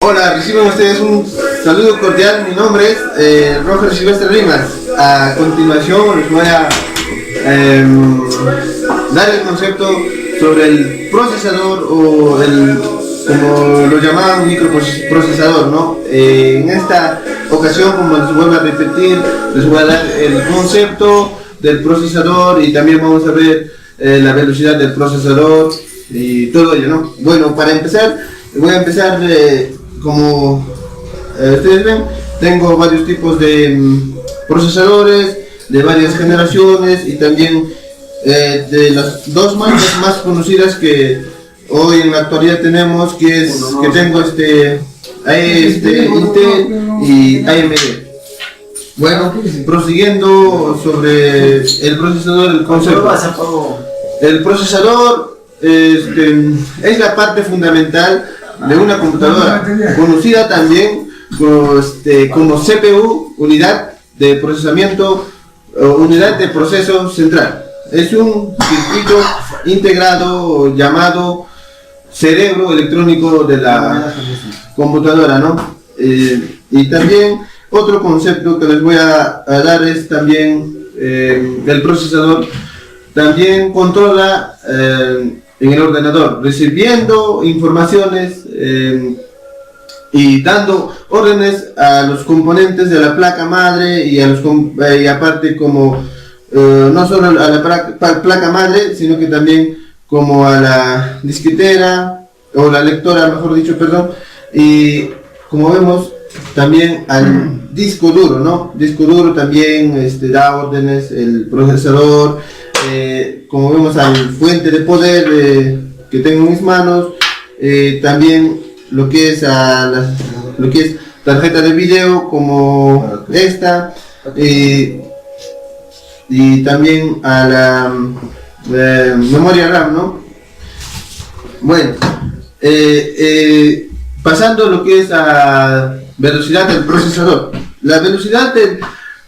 Hola, reciban ustedes un saludo cordial. Mi nombre es Roger Silvestre Rimas. A continuación les voy a dar el concepto sobre el procesador o como lo llamaban microprocesador, ¿no? En esta ocasión, como les vuelvo a repetir, les voy a dar el concepto del procesador y también vamos a ver la velocidad del procesador y todo ello, ¿no? Bueno, para empezar, voy a empezar como ustedes ven, tengo varios tipos de procesadores de varias generaciones y también de las dos marcas más conocidas que hoy en la actualidad tenemos, que tengo Intel y AMD. Bueno, prosiguiendo sobre el procesador, el concepto. El procesador es la parte fundamental de una computadora, conocida también como CPU, unidad de procesamiento, unidad de proceso central. Es un circuito integrado llamado cerebro electrónico de la computadora, ¿no? Y también otro concepto que les voy a dar es también el procesador también controla en el ordenador, recibiendo informaciones y dando órdenes a los componentes de la placa madre y aparte como no solo a la placa madre, sino que también como a la disquetera o la lectora, mejor dicho, perdón, y como vemos también al disco duro, ¿no? Disco duro también da órdenes, el procesador, como vemos al fuente de poder que tengo en mis manos, también lo que es tarjeta de video como esta, y también a la memoria RAM, ¿no? Bueno, pasando a lo que es a velocidad del procesador. La velocidad del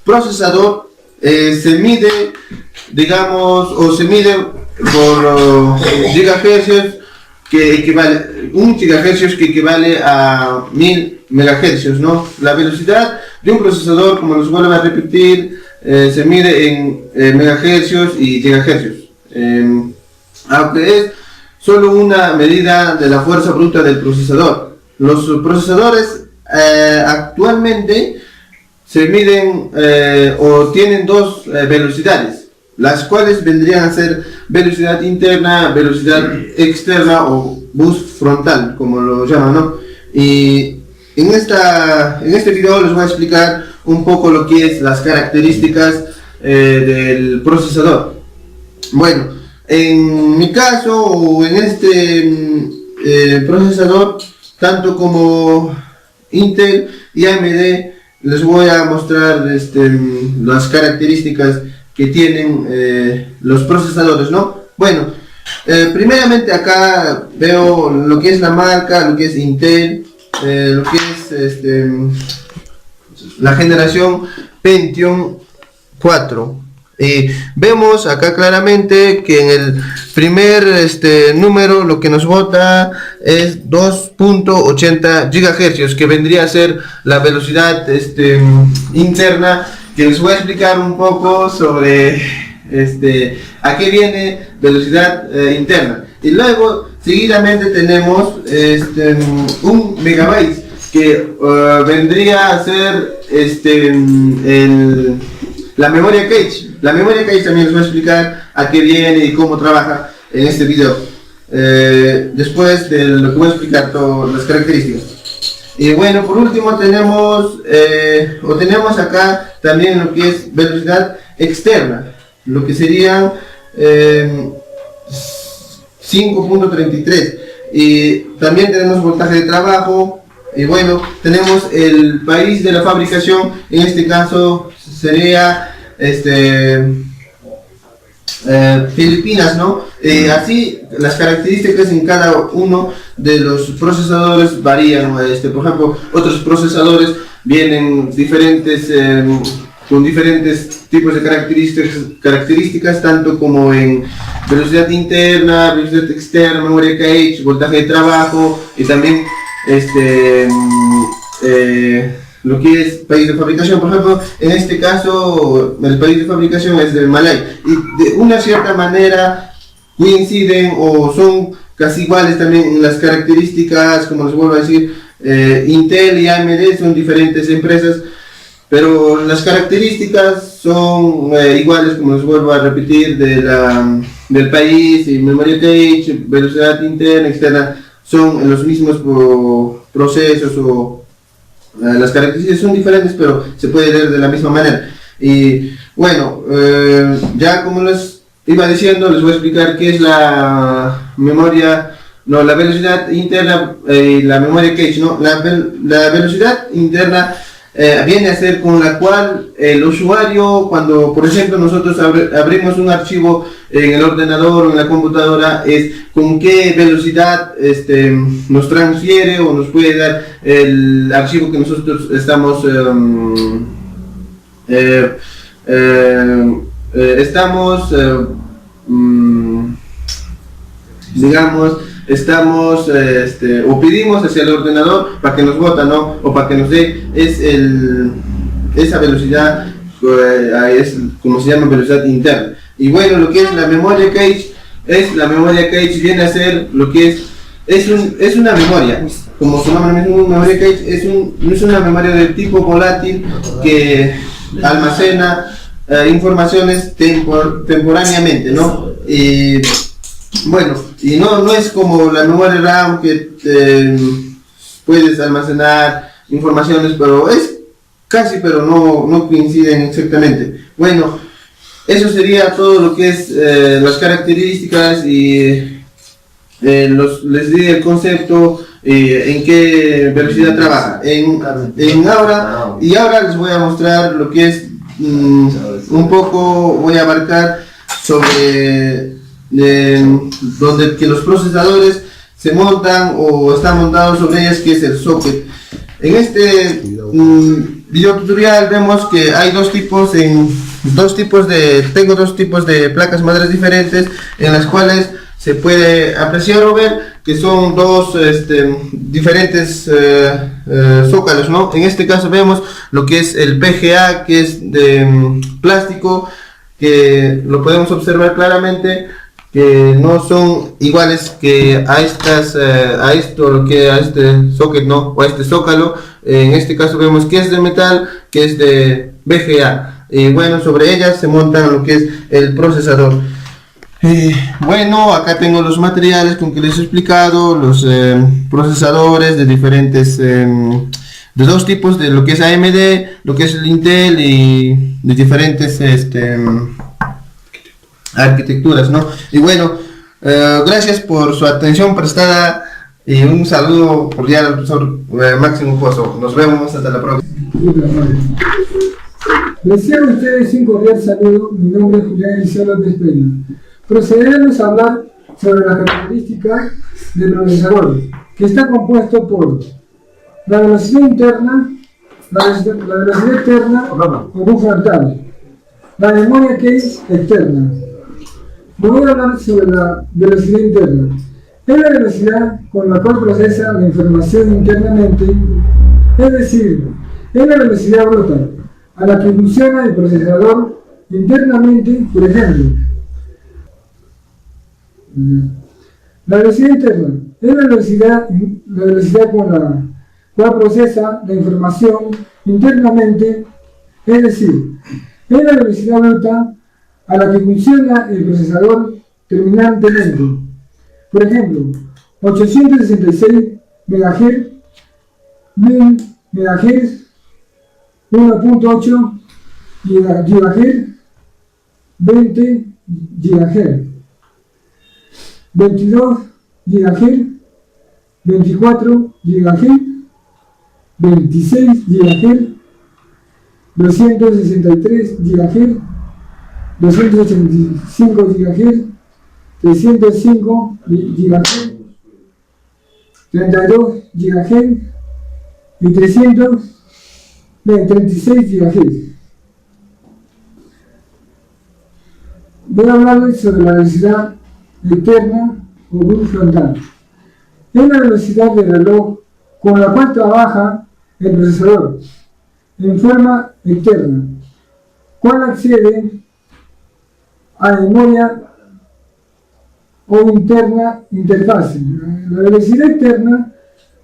procesador se mide, digamos, o se mide por gigahercios, que equivale, 1 gigahercios que equivale a 1000 megahercios, ¿no? La velocidad de un procesador, como les vuelvo a repetir, se mide en megahercios y gigahercios, aunque es solo una medida de la fuerza bruta del procesador. Los procesadores actualmente se miden o tienen dos velocidades, las cuales vendrían a ser velocidad interna, velocidad externa o bus frontal, como lo llaman, ¿no? Y en este video les voy a explicar un poco lo que es las características del procesador. Bueno, en mi caso o en este procesador, tanto como Intel y AMD, les voy a mostrar las características que tienen los procesadores, ¿no? Bueno, primeramente acá veo lo que es la marca, lo que es Intel, lo que es la generación Pentium 4. Vemos acá claramente que en el primer número lo que nos bota es 2.80 GHz, que vendría a ser la velocidad interna, que les voy a explicar un poco sobre a qué viene velocidad interna. Y luego seguidamente tenemos 1 megabyte, que vendría a ser la memoria cache. La memoria cache también les voy a explicar a qué viene y cómo trabaja en este video, después de lo que voy a explicar todas las características. Y bueno, por último tenemos acá también lo que es velocidad externa, lo que serían 5.33, y también tenemos voltaje de trabajo. Y bueno, tenemos el país de la fabricación, en este caso sería Filipinas, ¿no? Así las características en cada uno de los procesadores varían. Por ejemplo, otros procesadores vienen diferentes con diferentes tipos de características, tanto como en velocidad interna, velocidad externa, memoria cache, voltaje de trabajo, y también lo que es país de fabricación. Por ejemplo, en este caso el país de fabricación es del Malay, y de una cierta manera coinciden o son casi iguales también en las características. Como les vuelvo a decir, Intel y AMD son diferentes empresas, pero las características son iguales, como les vuelvo a repetir, del país, y memoria cache, velocidad interna, externa, son los mismos procesos, o las características son diferentes, pero se puede leer de la misma manera. Y bueno, ya como les iba diciendo, les voy a explicar qué es la memoria, no, la velocidad interna y la memoria cache, ¿no? La velocidad interna viene a ser con la cual el usuario, cuando por ejemplo nosotros abrimos un archivo en el ordenador o en la computadora, es con qué velocidad nos transfiere o nos puede dar el archivo que nosotros estamos o pedimos hacia el ordenador para que nos bota, ¿no? O para que nos dé esa velocidad, es como se llama velocidad interna. Y bueno, lo que es la memoria cache, viene a ser lo que es una memoria, como su nombre mismo, memoria cache no es una memoria de tipo volátil que almacena informaciones temporáneamente, ¿no? Y bueno, y no es como la memoria RAM que puedes almacenar informaciones, pero es casi, pero no coinciden exactamente. Bueno, eso sería todo lo que es las características, y les di el concepto, en qué velocidad trabaja. Ahora les voy a mostrar lo que es un poco, voy a abarcar sobre donde que los procesadores se montan o están montados sobre ellas, que es el socket. En este video tutorial vemos que hay tengo dos tipos de placas madres diferentes, en las cuales se puede apreciar o ver que son dos diferentes zócalos, ¿no? En este caso vemos lo que es el PGA, que es de plástico, que lo podemos observar claramente, que no son iguales que a este socket, ¿no? O a este zócalo. En este caso vemos que es de metal, que es de VGA, y bueno, sobre ellas se montan lo que es el procesador. Bueno, acá tengo los materiales con que les he explicado, los procesadores de diferentes, de dos tipos, de lo que es AMD, lo que es el Intel, y de diferentes arquitecturas, ¿no? Y bueno, gracias por su atención prestada, y un saludo cordial al profesor Máximo Pozo. Nos vemos hasta la próxima. Reciban ustedes un cordial saludo. Mi nombre es Julián Eliseo López Peña. Procederemos a hablar sobre las características del procesador, que está compuesto por la velocidad interna, la velocidad externa o bus frontal, la memoria cache externa. Voy a hablar sobre la velocidad interna. Es la velocidad con la cual procesa la información internamente, es decir, es la velocidad bruta a la que funciona el procesador internamente. Por ejemplo, la velocidad interna es la velocidad con la cual procesa la información internamente, es decir, es la velocidad bruta a la que funciona el procesador terminantemente. Por ejemplo, 866 MHz, 1000 MHz, 1.8 GHz, 20 GHz, 22 GHz, 24 GHz, 26 GHz, 263 GHz, 285 GHz, 305 GHz, 32 GHz y 336 GHz. Voy a hablarles sobre la velocidad externa o bus frontal. Es la velocidad del reloj con la cual trabaja el procesador en forma externa, cual accede a la memoria o interna interfase. La velocidad externa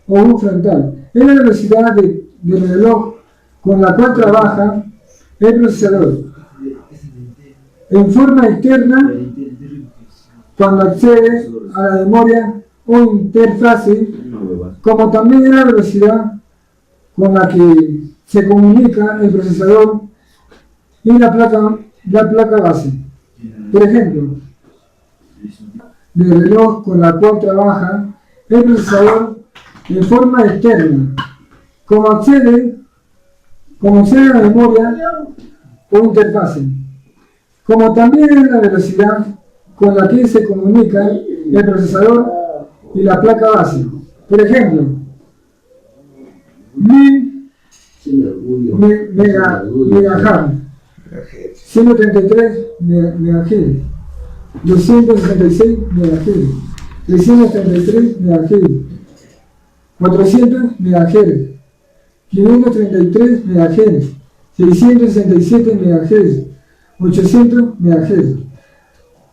o un frontal es la velocidad del reloj con la cual trabaja el procesador en forma externa cuando accede a la memoria o interfase, como también es la velocidad con la que se comunica el procesador y la placa base. Por ejemplo, del reloj con la cual trabaja el procesador en forma externa, como accede a la memoria o interfase, como también es la velocidad con la que se comunica el procesador y la placa base. Por ejemplo, 1000 MHz, 133 MHz, 266 MHz, 333 MHz, 400 MHz, 533 MHz, 667 MHz, 800 MHz,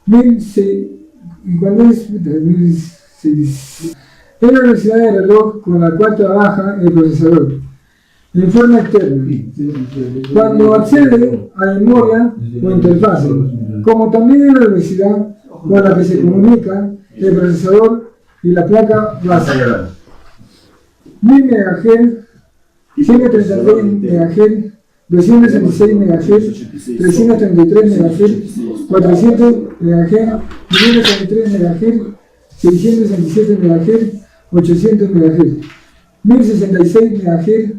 1600 es la velocidad del reloj con la cual trabaja el procesador en forma externa, cuando accede a la memoria o interfase, como también es la velocidad con la que se comunica el procesador y la placa base. 1000 MHz, 133 MHz, 266 MHz, 333 MHz, 400 MHz, 533 MHz, 667 MHz, 800 MHz, 1066 MHz,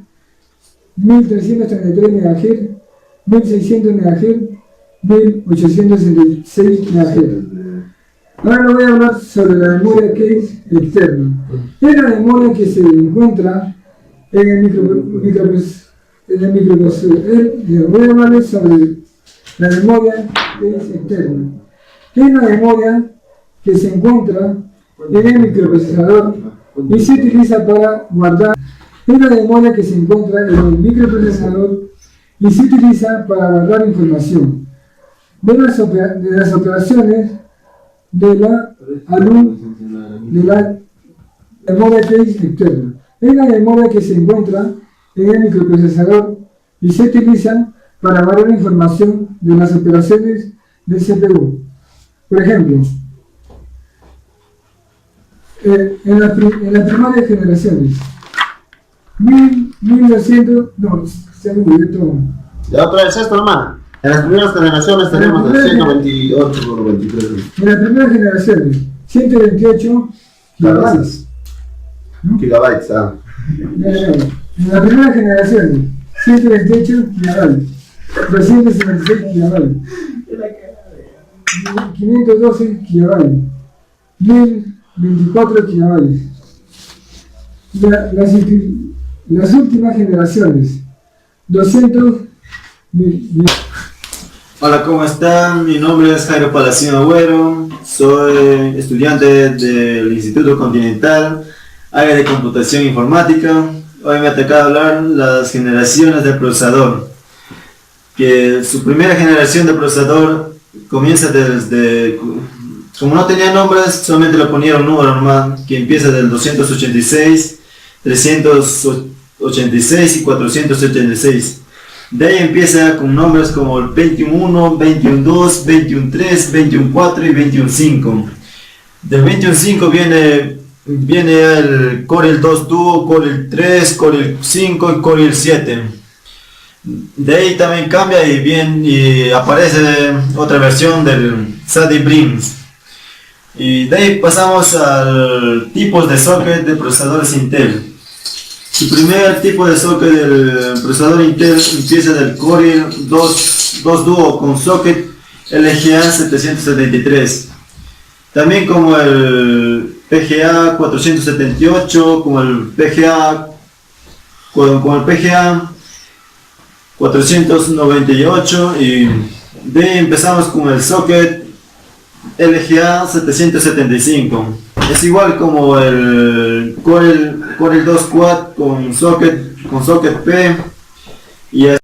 1333 MHz, 1600 MHz, 1866 MHz. Ahora les voy a hablar sobre la memoria que es externa. Es la memoria que se encuentra en el microprocesador. Voy a hablarles sobre la memoria que es externa. Es la memoria que se encuentra en el microprocesador y se utiliza para guardar. Es la memoria que se encuentra en el microprocesador y se utiliza para guardar información de las operaciones de la memoria que es externa. Es la memoria que se encuentra en el microprocesador y se utiliza para guardar información de las operaciones del CPU. Por ejemplo, en las primarias generaciones, 1200, no, se me olvidó todo. Ya otra vez esto, hermano. En las primeras generaciones tenemos el 128 por 23. En las primeras generaciones, 128 gigabytes. ¿No? Gigabytes, ah. En la primera generación, 128 gigabytes, 256 gigabytes, 512 gigabytes, 1024 gigabytes. Las últimas generaciones, 200. Hola, ¿cómo están? Mi nombre es Jairo Palacino Agüero, soy estudiante del Instituto Continental, área de computación informática. Hoy me ha tocado hablar las generaciones del procesador, que su primera generación de procesador comienza desde, como no tenía nombres, solamente le ponieron número normal, que empieza del 286, 386 y 486. De ahí empieza con nombres como el 21.1, 21.2, 21.3, 21.4 y 21.5. Del 21.5 viene el Core 2 Duo, Core 3, Core 5 y Core 7. De ahí también cambia y aparece otra versión del SATA Brims. Y de ahí pasamos al tipos de socket de procesadores Intel. Su primer tipo de socket del procesador Intel empieza del Core 2 Duo con socket LGA 773. También como el PGA 478, como el PGA 498, y de ahí empezamos con el socket LGA 775. Es igual como el Core Core i2 Quad con socket P y